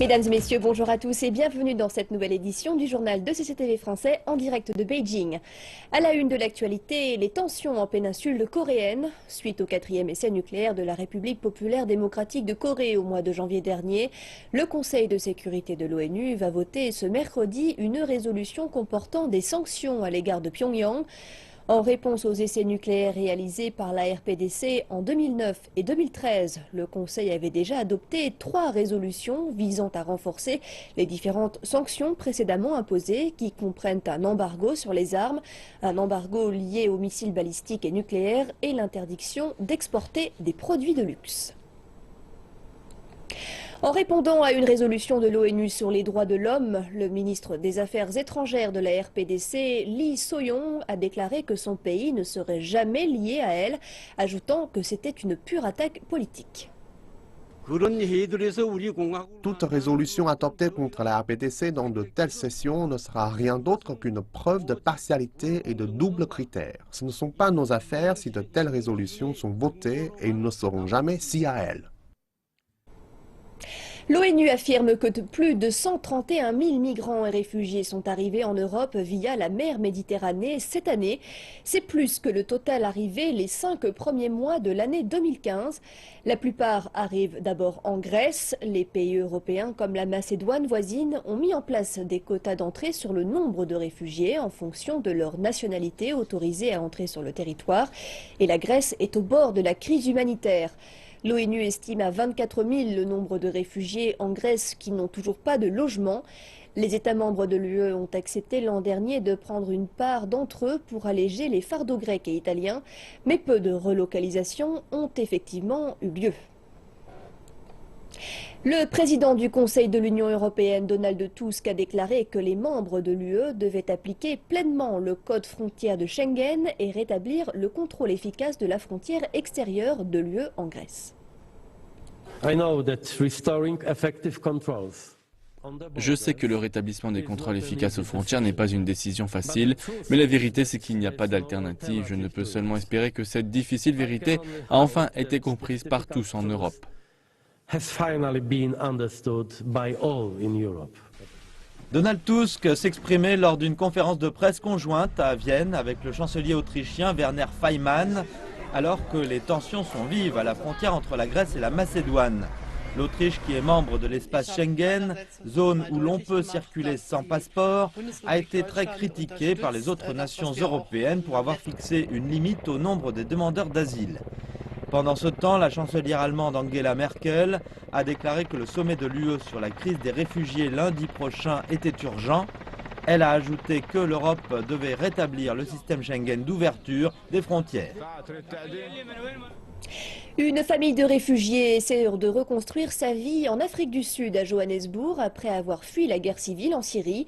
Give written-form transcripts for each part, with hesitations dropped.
Mesdames et messieurs, bonjour à tous et bienvenue dans cette nouvelle édition du journal de CCTV français en direct de Beijing. À la une de l'actualité, les tensions en péninsule coréenne. Suite au 4e essai nucléaire de la République populaire démocratique de Corée au mois de janvier dernier, le Conseil de sécurité de l'ONU va voter ce mercredi une résolution comportant des sanctions à l'égard de Pyongyang. En réponse aux essais nucléaires réalisés par la RPDC en 2009 et 2013, le Conseil avait déjà adopté 3 résolutions visant à renforcer les différentes sanctions précédemment imposées qui comprennent un embargo sur les armes, un embargo lié aux missiles balistiques et nucléaires et l'interdiction d'exporter des produits de luxe. En répondant à une résolution de l'ONU sur les droits de l'homme, le ministre des Affaires étrangères de la RPDC, Lee So-yong, a déclaré que son pays ne serait jamais lié à elle, ajoutant que c'était une pure attaque politique. Toute résolution adoptée contre la RPDC dans de telles sessions ne sera rien d'autre qu'une preuve de partialité et de double critère. Ce ne sont pas nos affaires si de telles résolutions sont votées et ils ne seront jamais si à elles. L'ONU affirme que plus de 131 000 migrants et réfugiés sont arrivés en Europe via la mer Méditerranée cette année. C'est plus que le total arrivé les 5 premiers mois de l'année 2015. La plupart arrivent d'abord en Grèce. Les pays européens comme la Macédoine voisine ont mis en place des quotas d'entrée sur le nombre de réfugiés en fonction de leur nationalité autorisée à entrer sur le territoire. Et la Grèce est au bord de la crise humanitaire. L'ONU estime à 24 000 le nombre de réfugiés en Grèce qui n'ont toujours pas de logement. Les États membres de l'UE ont accepté l'an dernier de prendre une part d'entre eux pour alléger les fardeaux grecs et italiens, mais peu de relocalisations ont effectivement eu lieu. Le président du Conseil de l'Union européenne, Donald Tusk, a déclaré que les membres de l'UE devaient appliquer pleinement le code frontière de Schengen et rétablir le contrôle efficace de la frontière extérieure de l'UE en Grèce. Je sais que le rétablissement des contrôles efficaces aux frontières n'est pas une décision facile, mais la vérité c'est qu'il n'y a pas d'alternative. Je ne peux seulement espérer que cette difficile vérité a enfin été comprise par tous en Europe. Donald Tusk s'exprimait lors d'une conférence de presse conjointe à Vienne avec le chancelier autrichien Werner Faymann, alors que les tensions sont vives à la frontière entre la Grèce et la Macédoine. L'Autriche, qui est membre de l'espace Schengen, zone où l'on peut circuler sans passeport, a été très critiquée par les autres nations européennes pour avoir fixé une limite au nombre des demandeurs d'asile. Pendant ce temps, la chancelière allemande Angela Merkel a déclaré que le sommet de l'UE sur la crise des réfugiés lundi prochain était urgent. Elle a ajouté que l'Europe devait rétablir le système Schengen d'ouverture des frontières. Une famille de réfugiés essaie de reconstruire sa vie en Afrique du Sud, à Johannesburg, après avoir fui la guerre civile en Syrie.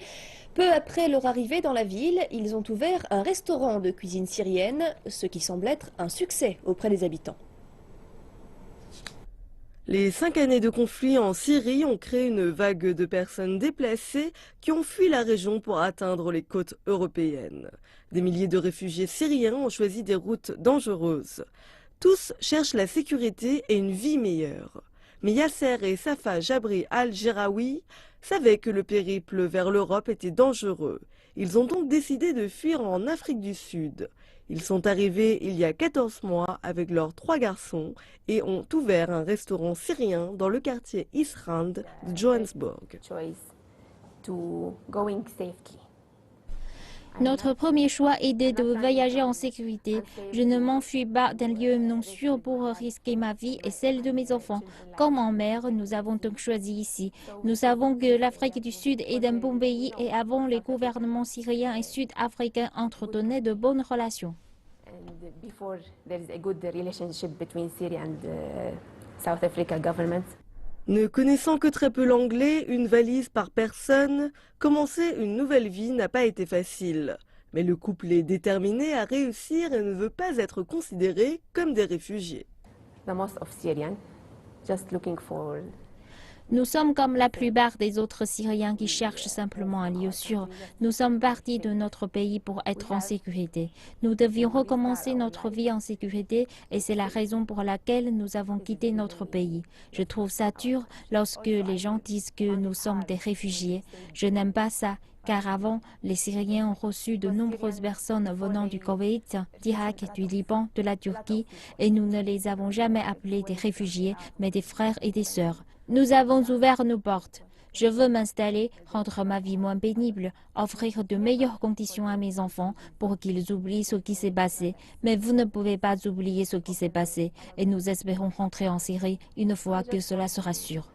Peu après leur arrivée dans la ville, ils ont ouvert un restaurant de cuisine syrienne, ce qui semble être un succès auprès des habitants. Les 5 années de conflit en Syrie ont créé une vague de personnes déplacées qui ont fui la région pour atteindre les côtes européennes. Des milliers de réfugiés syriens ont choisi des routes dangereuses. Tous cherchent la sécurité et une vie meilleure. Mais Yasser et Safa Jabri al-Jeraoui savaient que le périple vers l'Europe était dangereux. Ils ont donc décidé de fuir en Afrique du Sud. Ils sont arrivés il y a 14 mois avec leurs 3 garçons et ont ouvert un restaurant syrien dans le quartier East Rand de Johannesburg. Notre premier choix était de voyager en sécurité. Je ne m'enfuis pas d'un lieu non sûr pour risquer ma vie et celle de mes enfants. Comme en mer, nous avons donc choisi ici. Nous savons que l'Afrique du Sud est un bon pays et avant les gouvernements syriens et sud-africains entretenaient de bonnes relations. Ne connaissant que très peu l'anglais, une valise par personne, commencer une nouvelle vie n'a pas été facile. Mais le couple est déterminé à réussir et ne veut pas être considéré comme des réfugiés. Nous sommes comme la plupart des autres Syriens qui cherchent simplement un lieu sûr. Nous sommes partis de notre pays pour être en sécurité. Nous devions recommencer notre vie en sécurité et c'est la raison pour laquelle nous avons quitté notre pays. Je trouve ça dur lorsque les gens disent que nous sommes des réfugiés. Je n'aime pas ça. Car avant, les Syriens ont reçu de nombreuses personnes venant du Koweït, d'Irak, du Liban, de la Turquie, et nous ne les avons jamais appelés des réfugiés, mais des frères et des sœurs. Nous avons ouvert nos portes. Je veux m'installer, rendre ma vie moins pénible, offrir de meilleures conditions à mes enfants pour qu'ils oublient ce qui s'est passé. Mais vous ne pouvez pas oublier ce qui s'est passé, et nous espérons rentrer en Syrie une fois que cela sera sûr.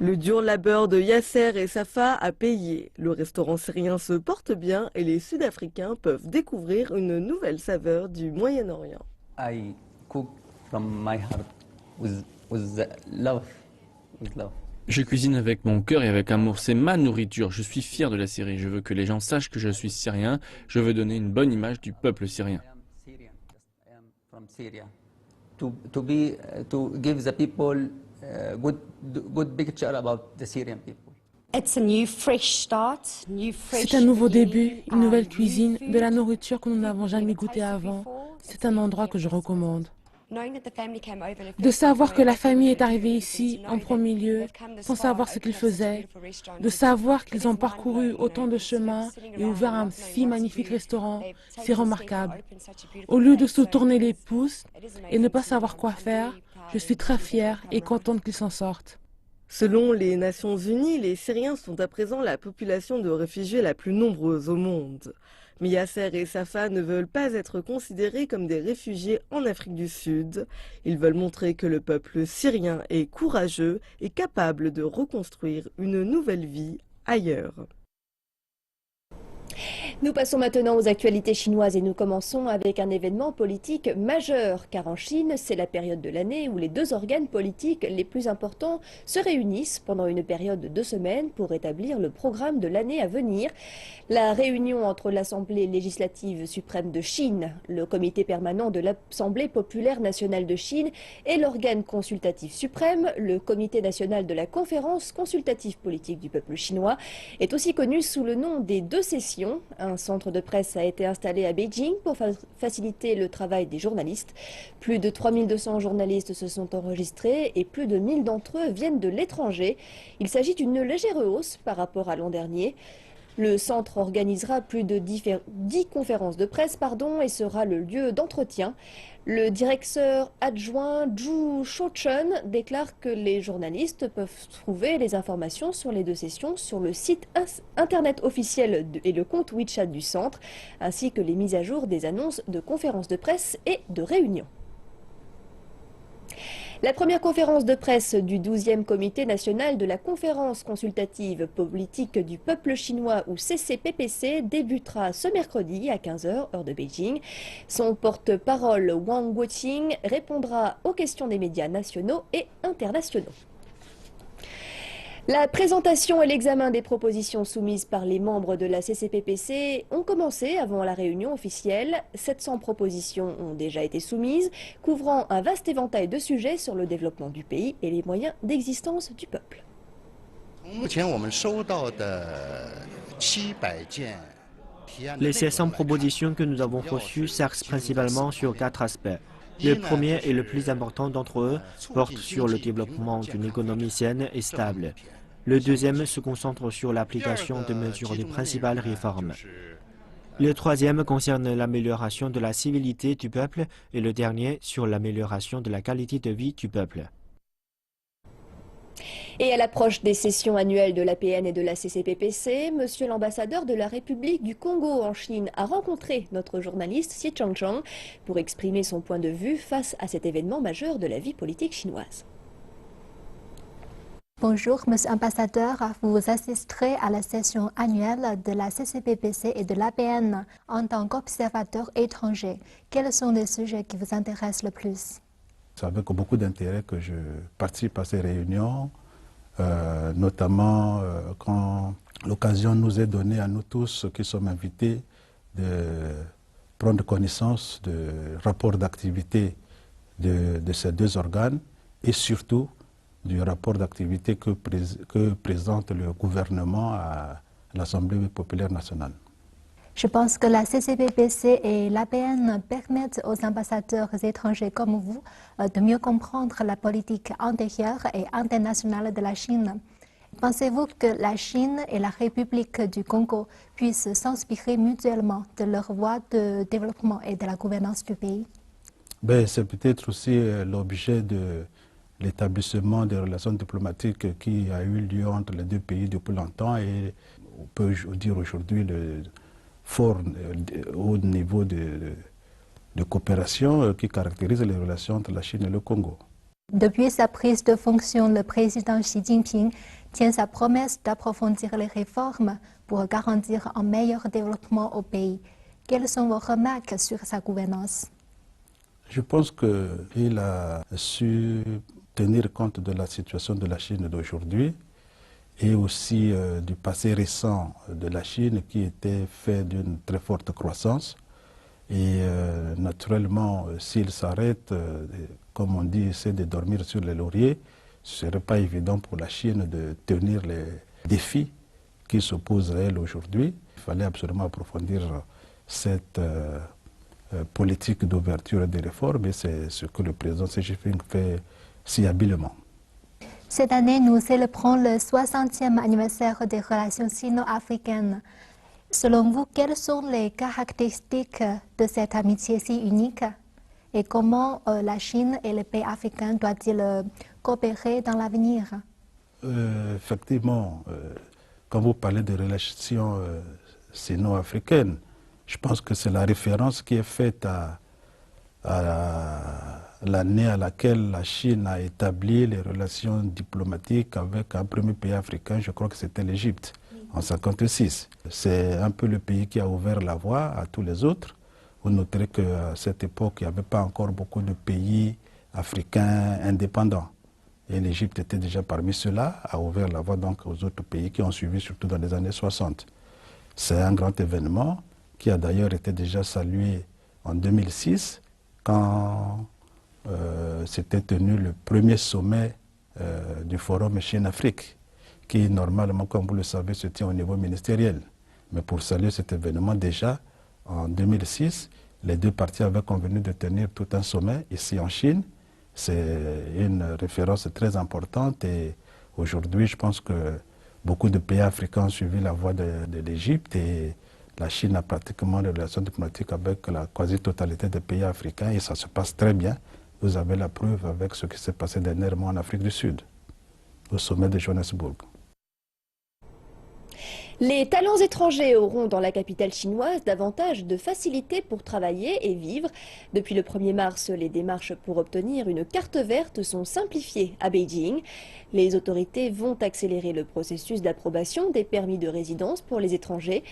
Le dur labeur de Yasser et Safa a payé. Le restaurant syrien se porte bien et les Sud-Africains peuvent découvrir une nouvelle saveur du Moyen-Orient. I cook from my heart with love. Je cuisine avec mon cœur et avec amour, c'est ma nourriture, je suis fier de la Syrie, je veux que les gens sachent que je suis syrien, je veux donner une bonne image du peuple syrien. I am from Syria. To give the people good picture about the Syrian people. C'est un nouveau début, une nouvelle cuisine, de la nourriture que nous n'avons jamais goûtée avant. C'est un endroit que je recommande. De savoir que la famille est arrivée ici en premier lieu, sans savoir ce qu'ils faisaient, de savoir qu'ils ont parcouru autant de chemins et ouvert un si magnifique restaurant, c'est remarquable. Au lieu de se tourner les pouces et ne pas savoir quoi faire, je suis très fière et contente qu'ils s'en sortent. Selon les Nations Unies, les Syriens sont à présent la population de réfugiés la plus nombreuse au monde. Mais Yasser et Safa ne veulent pas être considérés comme des réfugiés en Afrique du Sud. Ils veulent montrer que le peuple syrien est courageux et capable de reconstruire une nouvelle vie ailleurs. Nous passons maintenant aux actualités chinoises et nous commençons avec un événement politique majeur, car en Chine, c'est la période de l'année où les deux organes politiques les plus importants se réunissent pendant une période de 2 semaines pour établir le programme de l'année à venir. La réunion entre l'Assemblée législative suprême de Chine, le comité permanent de l'Assemblée populaire nationale de Chine et l'organe consultatif suprême, le comité national de la conférence consultative politique du peuple chinois, est aussi connu sous le nom des deux sessions. Un centre de presse a été installé à Beijing pour faciliter le travail des journalistes. Plus de 3200 journalistes se sont enregistrés et plus de 1000 d'entre eux viennent de l'étranger. Il s'agit d'une légère hausse par rapport à l'an dernier. Le centre organisera plus de 10 conférences de presse et sera le lieu d'entretien. Le directeur adjoint Zhu Shouchun déclare que les journalistes peuvent trouver les informations sur les deux sessions sur le site internet officiel et le compte WeChat du centre, ainsi que les mises à jour des annonces de conférences de presse et de réunions. La première conférence de presse du 12e comité national de la conférence consultative politique du peuple chinois ou CCPPC débutera ce mercredi à 15 h, heure de Beijing. Son porte-parole Wang Guoqing répondra aux questions des médias nationaux et internationaux. La présentation et l'examen des propositions soumises par les membres de la CCPPC ont commencé avant la réunion officielle. 700 propositions ont déjà été soumises, couvrant un vaste éventail de sujets sur le développement du pays et les moyens d'existence du peuple. Les 700 propositions que nous avons reçues s'axent principalement sur 4 aspects. Le premier et le plus important d'entre eux porte sur le développement d'une économie saine et stable. Le deuxième se concentre sur l'application de mesures des principales réformes. Le troisième concerne l'amélioration de la civilité du peuple et le dernier sur l'amélioration de la qualité de vie du peuple. Et à l'approche des sessions annuelles de l'APN et de la CCPPC, monsieur l'ambassadeur de la République du Congo en Chine a rencontré notre journaliste Xie Changchang pour exprimer son point de vue face à cet événement majeur de la vie politique chinoise. Bonjour, monsieur l'ambassadeur. Vous assisterez à la session annuelle de la CCPPC et de l'APN en tant qu'observateur étranger. Quels sont les sujets qui vous intéressent le plus? C'est avec beaucoup d'intérêt que je participe à ces réunions, notamment quand l'occasion nous est donnée à nous tous qui sommes invités de prendre connaissance du rapport d'activité de ces deux organes et surtout du rapport d'activité que présente le gouvernement à l'Assemblée populaire nationale. Je pense que la CCPPC et l'APN permettent aux ambassadeurs étrangers comme vous de mieux comprendre la politique intérieure et internationale de la Chine. Pensez-vous que la Chine et la République du Congo puissent s'inspirer mutuellement de leur voie de développement et de la gouvernance du pays? C'est peut-être aussi l'objet de l'établissement des relations diplomatiques qui a eu lieu entre les deux pays depuis longtemps, et on peut dire aujourd'hui le fort haut niveau de coopération qui caractérise les relations entre la Chine et le Congo. Depuis sa prise de fonction, le président Xi Jinping tient sa promesse d'approfondir les réformes pour garantir un meilleur développement au pays. Quelles sont vos remarques sur sa gouvernance? Je pense qu'il a su tenir compte de la situation de la Chine d'aujourd'hui et aussi du passé récent de la Chine qui était fait d'une très forte croissance. Et naturellement, s'il s'arrête, comme on dit, essaie de dormir sur les lauriers, ce ne serait pas évident pour la Chine de tenir les défis qui s'opposent à elle aujourd'hui. Il fallait absolument approfondir cette politique d'ouverture et de réforme, et c'est ce que le président Xi Jinping fait si habilement. Cette année, nous célébrons le 60e anniversaire des relations sino-africaines. Selon vous, quelles sont les caractéristiques de cette amitié si unique et comment la Chine et les pays africains doivent-ils coopérer dans l'avenir? Effectivement, quand vous parlez de relations sino-africaines, je pense que c'est la référence qui est faite à l'année à laquelle la Chine a établi les relations diplomatiques avec un premier pays africain, je crois que c'était l'Égypte, en 1956. C'est un peu le pays qui a ouvert la voie à tous les autres. Vous noterez qu'à cette époque, il n'y avait pas encore beaucoup de pays africains indépendants. Et l'Égypte était déjà parmi ceux-là, a ouvert la voie donc aux autres pays qui ont suivi, surtout dans les années 60. C'est un grand événement qui a d'ailleurs été déjà salué en 2006, quand s'était tenu le premier sommet du Forum Chine-Afrique, qui normalement, comme vous le savez, se tient au niveau ministériel. Mais pour saluer cet événement, déjà en 2006, les deux parties avaient convenu de tenir tout un sommet ici en Chine. C'est une référence très importante, et aujourd'hui, je pense que beaucoup de pays africains ont suivi la voie de l'Égypte, et la Chine a pratiquement des relations diplomatiques avec la quasi-totalité des pays africains, et ça se passe très bien. Vous avez la preuve avec ce qui s'est passé dernièrement en Afrique du Sud, au sommet de Johannesburg. Les talents étrangers auront dans la capitale chinoise davantage de facilité pour travailler et vivre. Depuis le 1er mars, les démarches pour obtenir une carte verte sont simplifiées à Beijing. Les autorités vont accélérer le processus d'approbation des permis de résidence pour les étrangers.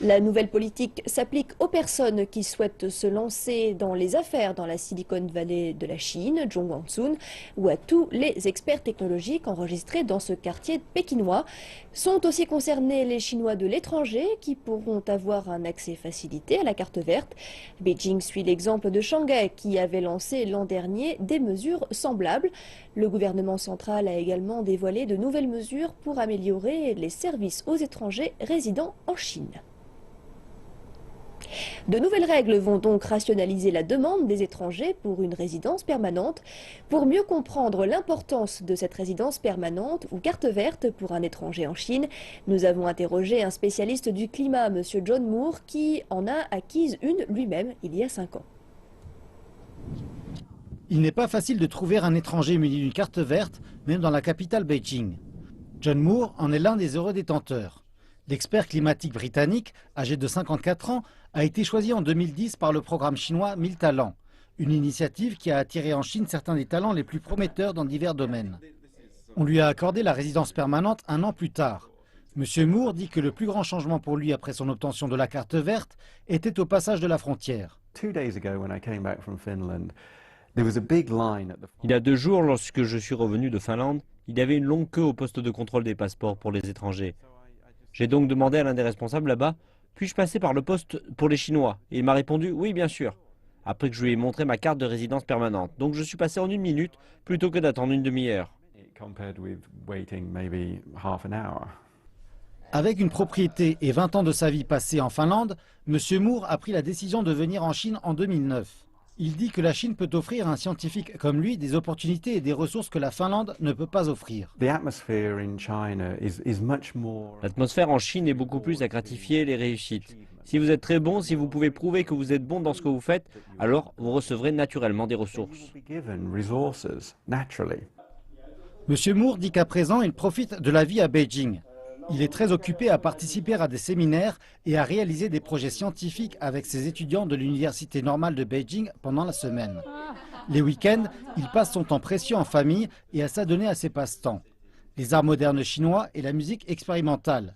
La nouvelle politique s'applique aux personnes qui souhaitent se lancer dans les affaires dans la Silicon Valley de la Chine, Zhongguancun, ou à tous les experts technologiques enregistrés dans ce quartier pékinois. Sont aussi concernés les Chinois de l'étranger qui pourront avoir un accès facilité à la carte verte. Beijing suit l'exemple de Shanghai qui avait lancé l'an dernier des mesures semblables. Le gouvernement central a également dévoilé de nouvelles mesures pour améliorer les services aux étrangers résidant en Chine. De nouvelles règles vont donc rationaliser la demande des étrangers pour une résidence permanente. Pour mieux comprendre l'importance de cette résidence permanente ou carte verte pour un étranger en Chine, nous avons interrogé un spécialiste du climat, M. John Moore, qui en a acquise une lui-même il y a 5 ans. Il n'est pas facile de trouver un étranger muni d'une carte verte, même dans la capitale Beijing. John Moore en est l'un des heureux détenteurs. L'expert climatique britannique, âgé de 54 ans, a été choisi en 2010 par le programme chinois 1000 talents, une initiative qui a attiré en Chine certains des talents les plus prometteurs dans divers domaines. On lui a accordé la résidence permanente 1 an plus tard. M. Moore dit que le plus grand changement pour lui après son obtention de la carte verte était au passage de la frontière. Il y a 2 jours, lorsque je suis revenu de Finlande, il y avait une longue queue au poste de contrôle des passeports pour les étrangers. J'ai donc demandé à l'un des responsables là-bas, puis-je passer par le poste pour les Chinois? Et il m'a répondu, oui, bien sûr. Après que je lui ai montré ma carte de résidence permanente. Donc je suis passé en 1 minute, plutôt que d'attendre une demi-heure. Avec une propriété et 20 ans de sa vie passée en Finlande, M. Moore a pris la décision de venir en Chine en 2009. Il dit que la Chine peut offrir à un scientifique comme lui des opportunités et des ressources que la Finlande ne peut pas offrir. L'atmosphère en Chine est beaucoup plus à gratifier les réussites. Si vous êtes très bon, si vous pouvez prouver que vous êtes bon dans ce que vous faites, alors vous recevrez naturellement des ressources. M. Moore dit qu'à présent, il profite de la vie à Beijing. Il est très occupé à participer à des séminaires et à réaliser des projets scientifiques avec ses étudiants de l'Université normale de Beijing pendant la semaine. Les week-ends, il passe son temps précieux en famille et à s'adonner à ses passe-temps, les arts modernes chinois et la musique expérimentale.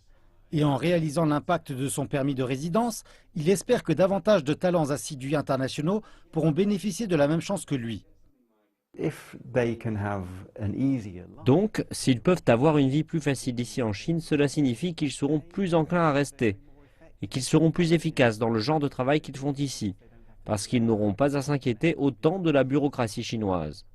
Et en réalisant l'impact de son permis de résidence, il espère que davantage de talents assidus internationaux pourront bénéficier de la même chance que lui. Donc, s'ils peuvent avoir une vie plus facile ici en Chine, cela signifie qu'ils seront plus enclins à rester et qu'ils seront plus efficaces dans le genre de travail qu'ils font ici, parce qu'ils n'auront pas à s'inquiéter autant de la bureaucratie chinoise.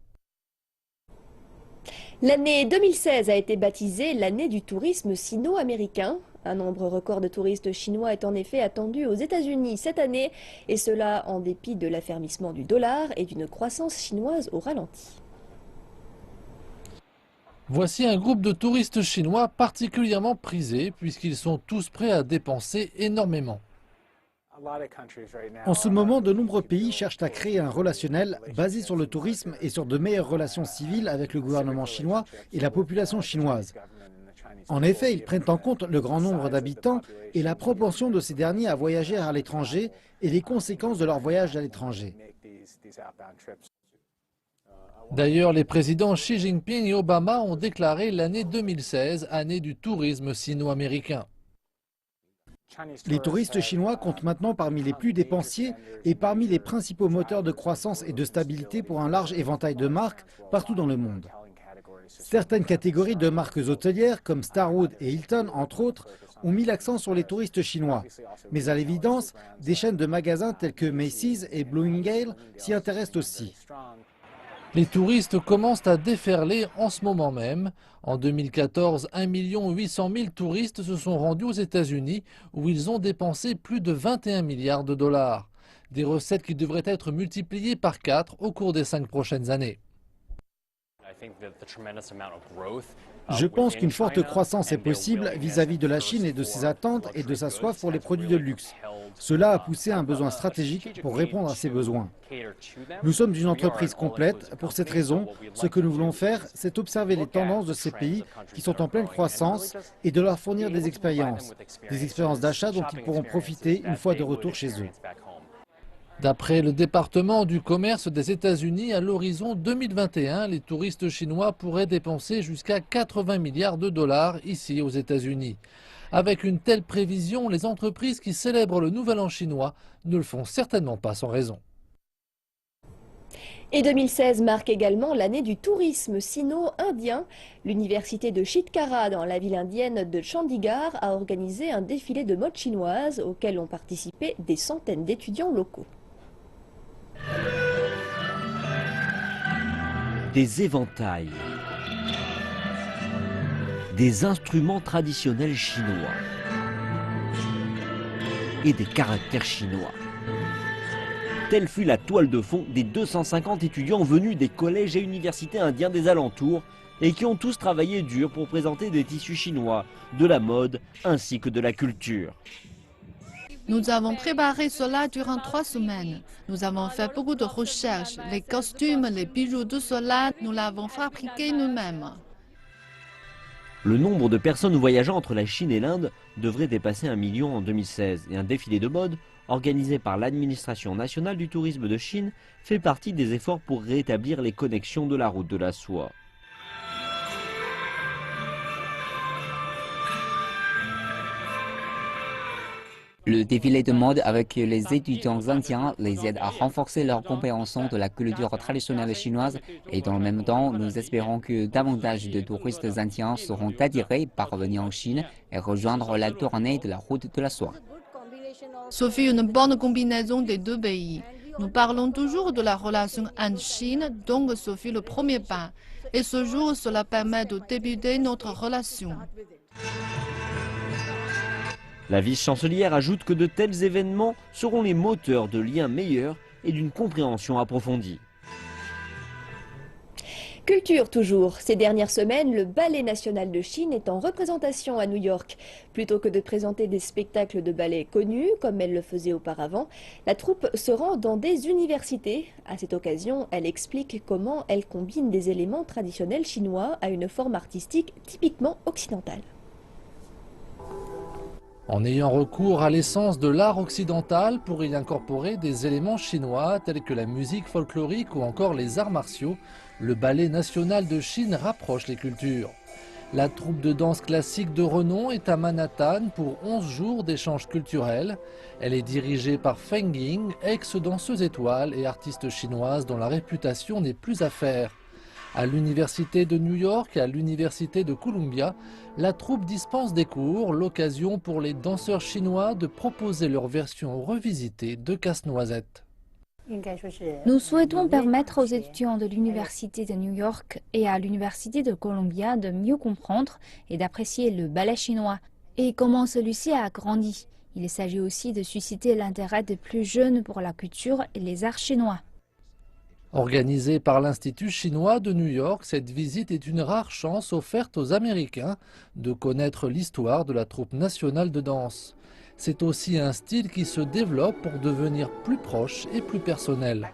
L'année 2016 a été baptisée l'année du tourisme sino-américain. Un nombre record de touristes chinois est en effet attendu aux États-Unis cette année, et cela en dépit de l'affermissement du dollar et d'une croissance chinoise au ralenti. Voici un groupe de touristes chinois particulièrement prisés puisqu'ils sont tous prêts à dépenser énormément. En ce moment, de nombreux pays cherchent à créer un relationnel basé sur le tourisme et sur de meilleures relations civiles avec le gouvernement chinois et la population chinoise. En effet, ils prennent en compte le grand nombre d'habitants et la propension de ces derniers à voyager à l'étranger et les conséquences de leur voyage à l'étranger. D'ailleurs, les présidents Xi Jinping et Obama ont déclaré l'année 2016 année du tourisme sino-américain. Les touristes chinois comptent maintenant parmi les plus dépensiers et parmi les principaux moteurs de croissance et de stabilité pour un large éventail de marques partout dans le monde. Certaines catégories de marques hôtelières comme Starwood et Hilton, entre autres, ont mis l'accent sur les touristes chinois. Mais à l'évidence, des chaînes de magasins telles que Macy's et Bloomingdale s'y intéressent aussi. Les touristes commencent à déferler en ce moment même. En 2014, 1 800 000 touristes se sont rendus aux États-Unis où ils ont dépensé plus de 21 milliards de dollars. Des recettes qui devraient être multipliées par 4 au cours des 5 prochaines années. Je pense qu'une forte croissance est possible vis-à-vis de la Chine et de ses attentes et de sa soif pour les produits de luxe. Cela a poussé un besoin stratégique pour répondre à ces besoins. Nous sommes une entreprise complète. Pour cette raison, ce que nous voulons faire, c'est observer les tendances de ces pays qui sont en pleine croissance et de leur fournir des expériences d'achat dont ils pourront profiter une fois de retour chez eux. D'après le département du commerce des États-Unis, à l'horizon 2021, les touristes chinois pourraient dépenser jusqu'à 80 milliards de dollars ici aux États-Unis. Avec une telle prévision, les entreprises qui célèbrent le Nouvel An chinois ne le font certainement pas sans raison. Et 2016 marque également l'année du tourisme sino-indien. L'université de Chitkara dans la ville indienne de Chandigarh a organisé un défilé de mode chinoise auquel ont participé des centaines d'étudiants locaux. Des éventails, des instruments traditionnels chinois et des caractères chinois. Telle fut la toile de fond des 250 étudiants venus des collèges et universités indiens des alentours et qui ont tous travaillé dur pour présenter des tissus chinois, de la mode ainsi que de la culture. Nous avons préparé cela durant 3 semaines. Nous avons fait beaucoup de recherches. Les costumes, les bijoux, tout cela, nous l'avons fabriqué nous-mêmes. Le nombre de personnes voyageant entre la Chine et l'Inde devrait dépasser 1 million en 2016 et un défilé de mode organisé par l'administration nationale du tourisme de Chine fait partie des efforts pour rétablir les connexions de la route de la soie. Le défilé de mode avec les étudiants indiens les aide à renforcer leur compréhension de la culture traditionnelle chinoise et dans le même temps, nous espérons que davantage de touristes indiens seront attirés par venir en Chine et rejoindre la tournée de la route de la soie. Ce fut une bonne combinaison des deux pays. Nous parlons toujours de la relation Inde-Chine, donc ce fut le premier pas. Et ce jour, cela permet de débuter notre relation. La vice-chancelière ajoute que de tels événements seront les moteurs de liens meilleurs et d'une compréhension approfondie. Culture toujours. Ces dernières semaines, le Ballet national de Chine est en représentation à New York. Plutôt que de présenter des spectacles de ballet connus, comme elle le faisait auparavant, la troupe se rend dans des universités. À cette occasion, elle explique comment elle combine des éléments traditionnels chinois à une forme artistique typiquement occidentale. En ayant recours à l'essence de l'art occidental pour y incorporer des éléments chinois tels que la musique folklorique ou encore les arts martiaux, le Ballet national de Chine rapproche les cultures. La troupe de danse classique de renom est à Manhattan pour 11 jours d'échanges culturels. Elle est dirigée par Feng Ying, ex-danseuse étoile et artiste chinoise dont la réputation n'est plus à faire. À l'université de New York et à l'université de Columbia, la troupe dispense des cours, l'occasion pour les danseurs chinois de proposer leur version revisitée de Casse-Noisette. Nous souhaitons permettre aux étudiants de l'université de New York et à l'université de Columbia de mieux comprendre et d'apprécier le ballet chinois et comment celui-ci a grandi. Il s'agit aussi de susciter l'intérêt des plus jeunes pour la culture et les arts chinois. Organisée par l'Institut chinois de New York, cette visite est une rare chance offerte aux Américains de connaître l'histoire de la troupe nationale de danse. C'est aussi un style qui se développe pour devenir plus proche et plus personnel.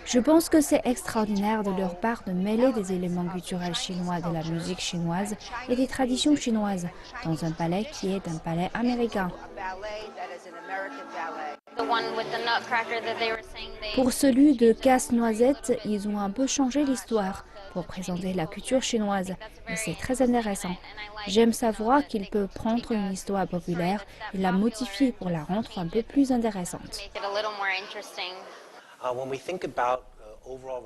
Je pense que c'est extraordinaire de leur part de mêler des éléments culturels chinois de la musique chinoise et des traditions chinoises dans un ballet qui est un ballet américain. Pour celui de Casse-Noisette, ils ont un peu changé l'histoire pour présenter la culture chinoise, et c'est très intéressant. J'aime savoir qu'il peut prendre une histoire populaire et la modifier pour la rendre un peu plus intéressante.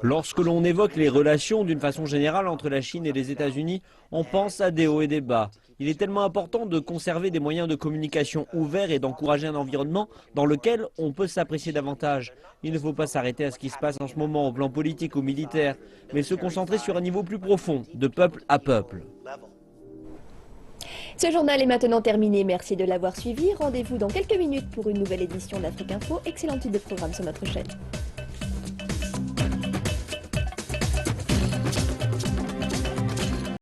Lorsque l'on évoque les relations d'une façon générale entre la Chine et les États-Unis, on pense à des hauts et des bas. Il est tellement important de conserver des moyens de communication ouverts et d'encourager un environnement dans lequel on peut s'apprécier davantage. Il ne faut pas s'arrêter à ce qui se passe en ce moment au plan politique ou militaire, mais se concentrer sur un niveau plus profond, de peuple à peuple. Ce journal est maintenant terminé. Merci de l'avoir suivi. Rendez-vous dans quelques minutes pour une nouvelle édition d'Afrique Info. Excellente suite de programme sur notre chaîne.